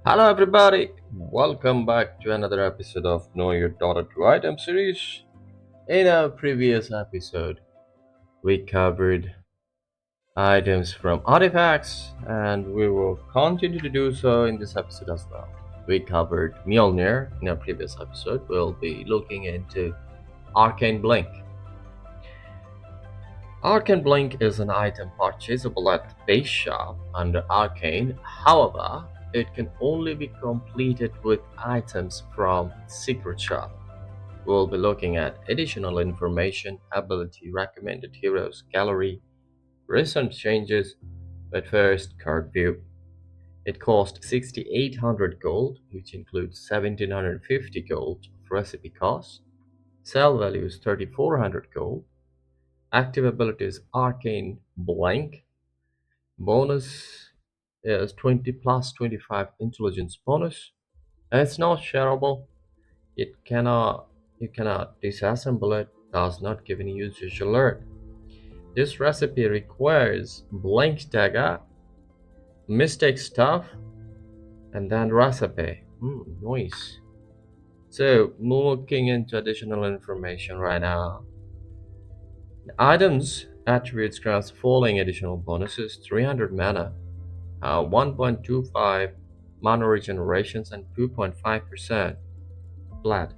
Hello, everybody. Welcome back to another episode of Know Your Daughter to Item series. In our previous episode, we covered items from artifacts, and we will continue to do so in this episode as well. We covered Mjolnir in our previous episode. We'll be looking into Arcane Blink. Arcane Blink is an item purchasable at the base shop under Arcane. However, it can only be completed with items from Secret Shop. We'll be looking at additional information, ability, recommended heroes, gallery, recent changes, but first card view. It cost 6,800 gold, which includes 1,750 gold of recipe cost. Sell value is 3,400 gold. Active ability is Arcane Blank. Bonus is 20 plus 25 intelligence bonus. It's not shareable. You cannot disassemble it. Does not give any usage alert. This recipe requires blank dagger, mistake stuff, and then recipe. Nice. So looking into additional information right now. The items attributes grants following additional bonuses: 300 mana, 1.25 mana regenerations, and 2.5% flat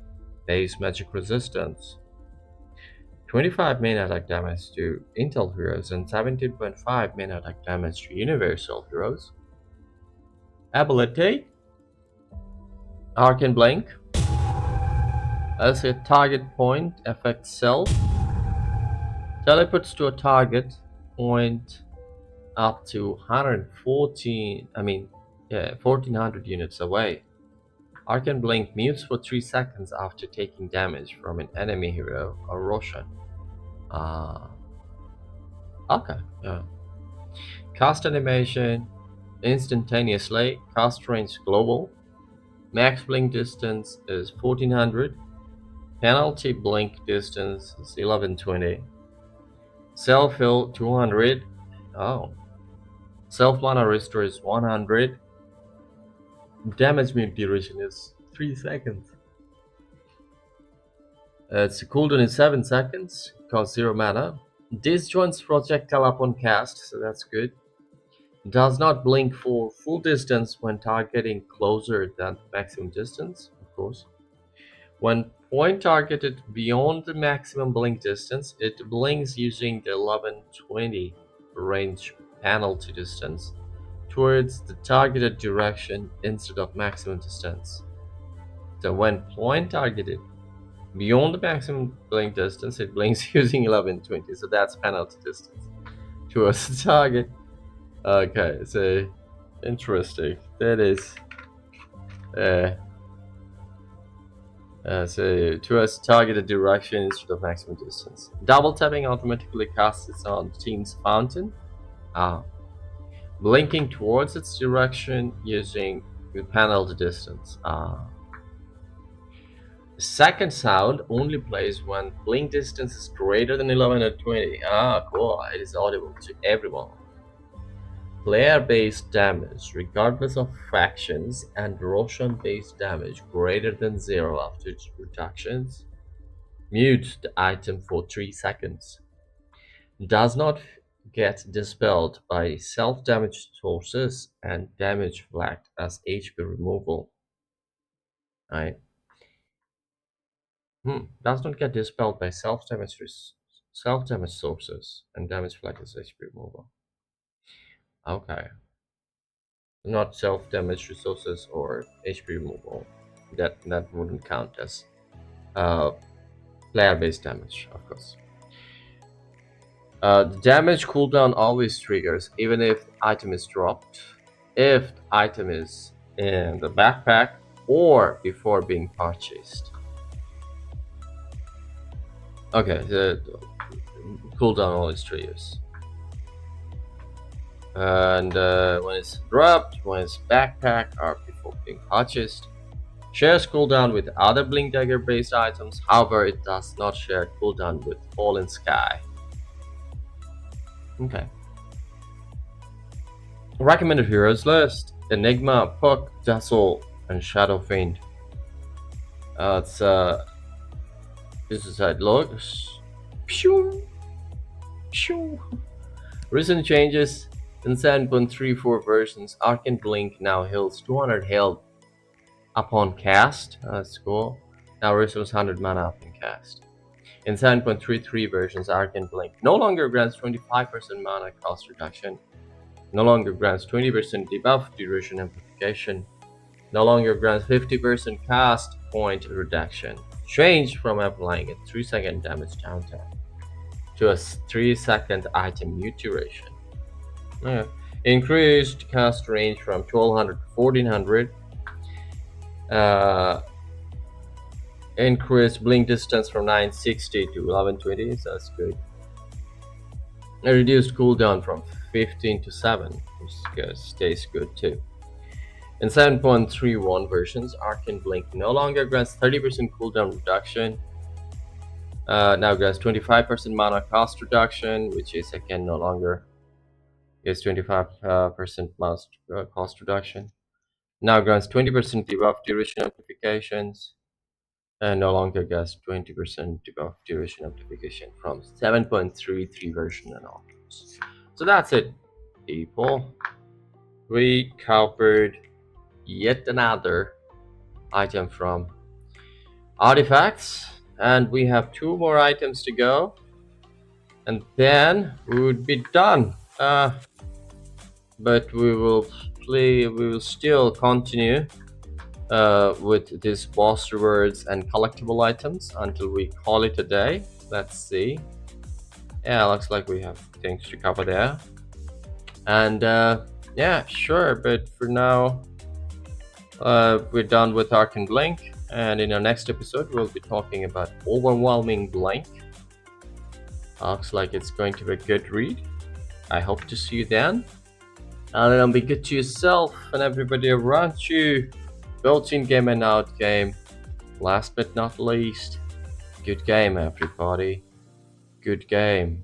base magic resistance. 25 main attack damage to Intel heroes and 17.5 main attack damage to Universal heroes. Ability Arcane Blink. As a target point affects self. Teleports to a target point up to 1400 units away. Arcane Blink mutes for 3 seconds after taking damage from an enemy hero or Roshan. Okay, yeah. Cast animation instantaneously. Cast range global. Max blink distance is 1400. Penalty blink distance is 1120. Self heal 200. Oh. Self mana restore is 100. Damage mute duration is 3 seconds. Its cooldown is 7 seconds. Costs 0 mana. Disjoints projectile upon cast, so that's good. Does not blink for full distance when targeting closer than maximum distance, of course. When point targeted beyond the maximum blink distance, it blinks using the 1120 range penalty distance towards the targeted direction instead of maximum distance. So when point targeted beyond the maximum blink distance, it blinks using 1120. So that's penalty distance towards the target. Okay, so interesting. That is so towards targeted direction instead of maximum distance. Double tapping automatically casts it on the team's fountain. Blinking towards its direction using the penalty distance. The second sound only plays when blink distance is greater than 1120. Cool. It is audible to everyone. Player-based damage, regardless of factions, and Roshan-based damage greater than 0 after reductions. Mute the item for 3 seconds. Does not get dispelled by self-damage sources and damage flagged as HP removal. Right? Does not get dispelled by self-damage sources and damage flagged as HP removal. Okay. Not self-damage resources or HP removal. That wouldn't count as player-based damage, of course. The damage cooldown always triggers, even if the item is dropped, if the item is in the backpack, or before being purchased. Okay, the cooldown always triggers. And when it's dropped, when it's backpack, or before being purchased. Shares cooldown with other Blink Dagger based items, however, it does not share cooldown with Fallen Sky. Okay. Recommended heroes list. Enigma, Puck, Dazzle, and Shadow Fiend. It's this is how it looks. Pew, pew. Recent changes in 7.34 versions. Arcane Blink now heals 200 health upon cast. That's cool. Now restores 100 mana upon cast. In 7.33 versions, Arcane Blink no longer grants 25% mana cost reduction. No longer grants 20% debuff duration amplification. No longer grants 50% cast point reduction. Change from applying a 3-second damage downtime to a 3-second item duration. Yeah. Increased cast range from 1200 to 1400. Increased blink distance from 960 to 1120, so that's good. A reduced cooldown from 15 to 7, which stays good too. In 7.31 versions, Arcane Blink no longer grants 30% cooldown reduction. Now grants 25% mana cost reduction, which is again no longer is 25% cost reduction. Now grants 20% debuff duration amplifications, and no longer gets 20% debuff duration amplification from 7.33 version and onwards. So that's it, people. We covered yet another item from artifacts, and we have 2 more items to go, and then we would be done. But we will still continue with these boss rewards and collectible items until we call it a day. Let's see. Yeah, looks like we have things to cover there. And yeah, sure, but for now, we're done with Arcane Blink, and in our next episode, we'll be talking about Overwhelming Blink. Looks like it's going to be a good read. I hope to see you then. And be good to yourself and everybody around you, both in game and out game. Last but not least, good game, everybody. Good game.